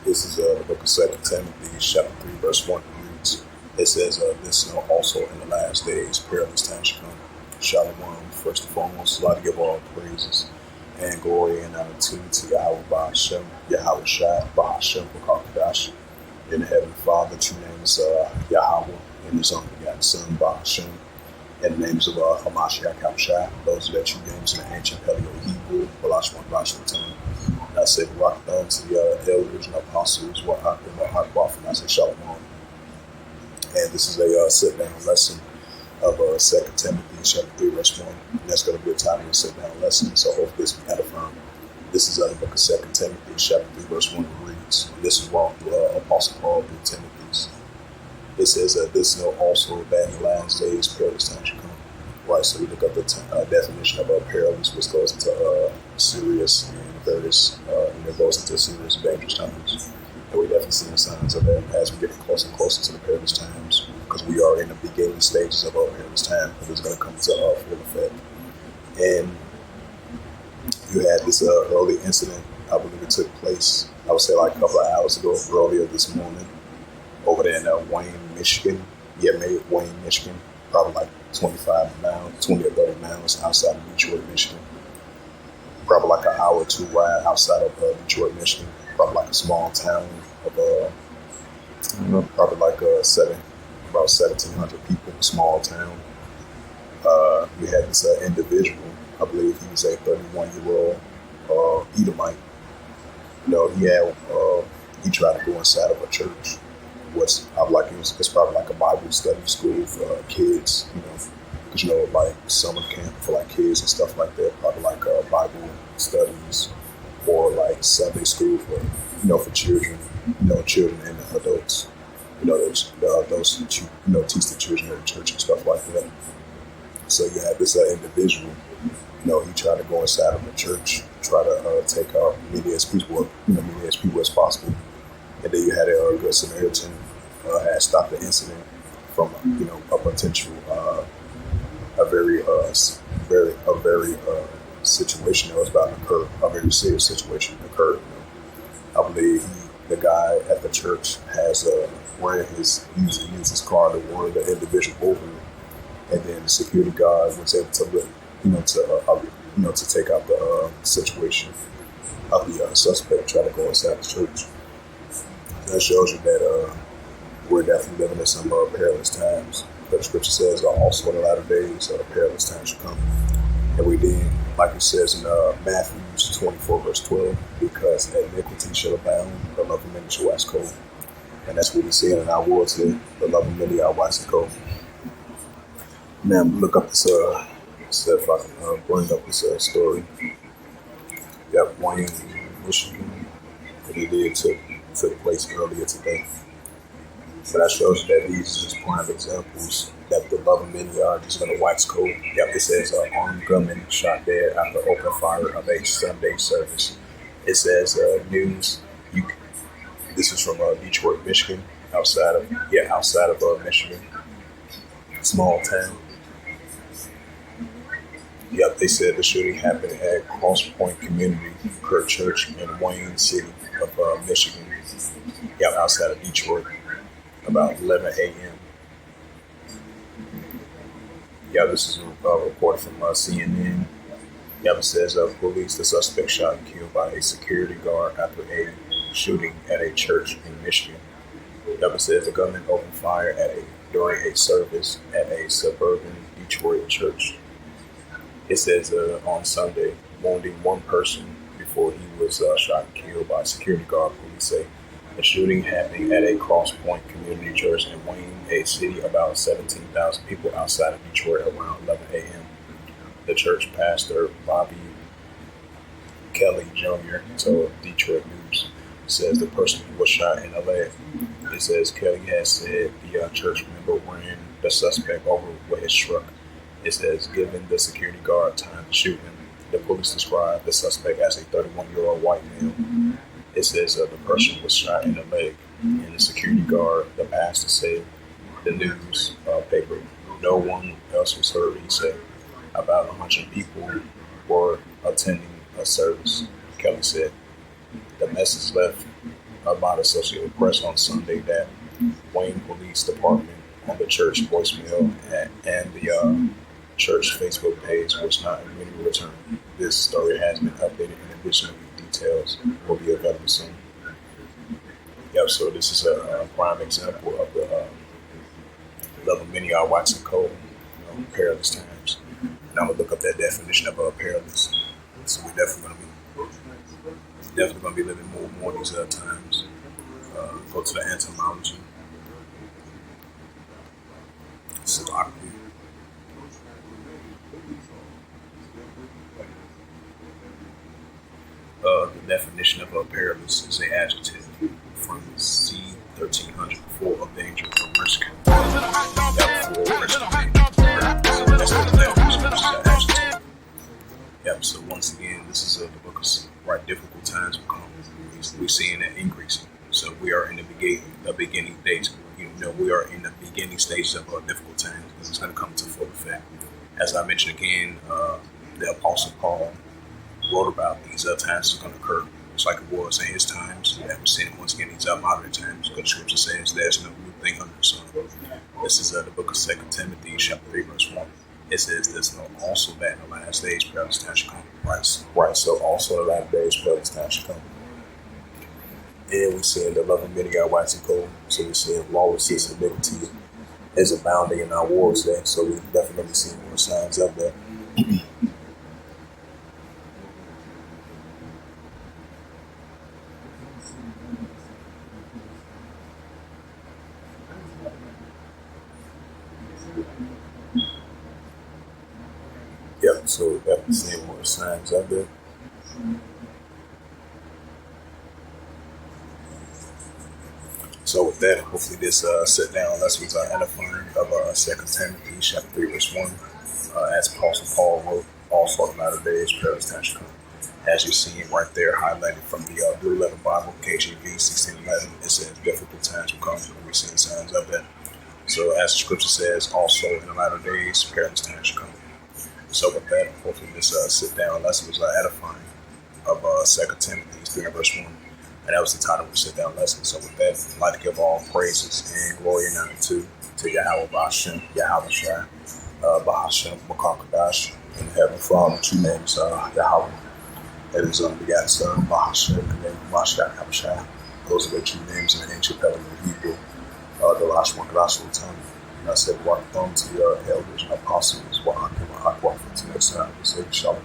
This is the book of 2 Timothy, chapter 3, verse 1 reads. It says, this also in the last days, perilous times shall come. Shalom, first and foremost, I'd like to give all praises and glory and honor to Yahweh Ba'ashem, Yahweh Shai, Ba'ashem, B'Kakadash. In the Heavenly Father, true name is Yahweh, and His only begotten Son, Ba'ashem. In the names of Hamashiach, Yahushua, those are the true names in the ancient Paleo-Hebrew, Balashwan, Balashwan, I say rock down to the elders and apostles, what happened, and I say shalom. And this is a sit-down lesson of 2 Timothy, chapter 3, verse 1. And that's going to be a time of a sit-down lesson, so hopefully this will be edifying. This is the book of 2 Timothy, chapter 3, verse 1 reads. And this is what the Apostle Paul to Timothy. It says that this know also that in the last days perilous times shall come. Right, so we look up the definition of perilous, which goes into serious and various, and it goes into serious dangerous times. And we definitely see the signs of that as we get closer and closer to the perilous times, because we are in the beginning stages of our perilous time, but it's going to come to full effect. And you had this early incident, I believe it took place, I would say like a couple of hours ago, earlier this morning, over there in Wayne, Michigan. Wayne, Michigan, probably like 20 or 30 miles outside of Detroit, Michigan. Probably like an hour or two ride outside of Detroit, Michigan. Probably like a small town of probably like about 1,700 people, small town. We had this individual, I believe he was a 31-year-old Edomite. You know, he tried to go inside of a church. It's probably like a Bible study school for kids, you know, because, you know, like summer camp for like kids and stuff like that, probably like Bible studies or like Sunday school for, you know, for children, you know, children and adults, you know, those who, you know, teach the children at the church and stuff like that. So you have this individual, you know, he tried to go inside of the church, try to take out many as people as possible. And then you had a good Samaritan had stopped the incident from, you know, a potential, a very situation that was about to occur, a very serious situation occurred. You know. I believe the guy at the church has used his car to warn the individual over, and then the security guard was able to, to take out the situation of the suspect trying to go inside the church. That shows you that we're definitely living in some perilous times. But the scripture says also in the latter days perilous times shall come. And we did, like it says in Matthew 24, verse 12, because iniquity shall abound, the love of many shall wax cold. And that's what we're seeing in our world today. The love of many are waxing cold. Now, look up this, see if I can bring up this story. You have Wayne, Michigan, that he did took place earlier today. But that shows you that these are just prime examples that the love of many are just going to wax cold. Yep, it says armed gunman shot dead after open fire of a Sunday service. It says news. This is from Detroit, Michigan, outside of Michigan, small town. Yep, they said the shooting happened at Cross Point Community Church in Wayne City of Michigan. Yep, outside of Detroit, about 11 a.m. Yeah, this is a report from CNN. Yep, it says police, the suspect shot and killed by a security guard after a shooting at a church in Michigan. Yep, it says the gunman opened fire during a service at a suburban Detroit church. It says on Sunday, wounding one person before he was shot and killed by a security guard, police say. The shooting happened at a Cross Point Community Church in Wayne, a city about 17,000 people outside of Detroit around 11 a.m. The church pastor, Bobby Kelly Jr., told Detroit News, says the person who was shot in the leg. It says Kelly has said the church member ran the suspect over with his truck. It says, given the security guard time to shoot him, the police described the suspect as a 31-year-old white male. It says the person was shot in the leg, and the security guard, the pastor, said the news paper. No one else was hurt, he said. About 100 people were attending a service, Kelly said. The message left about Associated Press on Sunday that Wayne Police Department on the church voicemail and the church Facebook page was not in any return. This story has been updated and additional details will be available soon. Yep, so this is a prime example of the love of many are Watson Cole, perilous times. And I'm gonna look up that definition of perilous. So we're definitely gonna be living more these times. Go to the etymology. Sitdown. The definition of perilous is an adjective from C 1300 full of danger or risk. Yep, so once again, this is the book of right difficult times will come. We're seeing it increasing. So we are in the beginning days. We are in the beginning stages of difficult times. It's going to come to full effect. As I mentioned again, the Apostle Paul wrote about these times that's going to occur. It's like it was in his times. We're seeing it once again these modern times. Because Scripture says there's no new thing under the sun. This is the book of 2 Timothy, chapter 3, verse 1. It says there's also that in the last days perilous times shall come. Right. So also in the last days perilous times shall come. And we're seeing the love of many are waxing cold. So we're seeing lawlessness and iniquity is abounding in our wars there. So we're definitely seeing more signs of that. Yep, so we're definitely seeing more signs of that. So with that, hopefully this sit-down lesson was edifying of 2 Timothy chapter 3 verse 1. As Apostle Paul wrote, also in latter days perilous times shall come. As you're seeing right there highlighted from the Blue Letter Bible, KJV 1611, it says difficult times will come, and we're seeing signs of that. So as the scripture says, also in the latter days perilous times shall come. So with that, hopefully this sit-down lesson was edifying of 2 Timothy 3 verse 1. And that was the title of the sit-down lesson. So with that, I'd like to give all praises and glory and honor to Yahweh Bashem, Yahweh Shai, Bahashem, Makakadash, in heaven for all the true names, Yahweh, and his begotten son, Bahashem, the name Mashiach Habashai. Those are the true names in the ancient Pelican Hebrew, the last one, Gospel Tongue. And I said, welcome to the elders and apostles, Wa'akim, Aqua, for next time. I say, Shalom.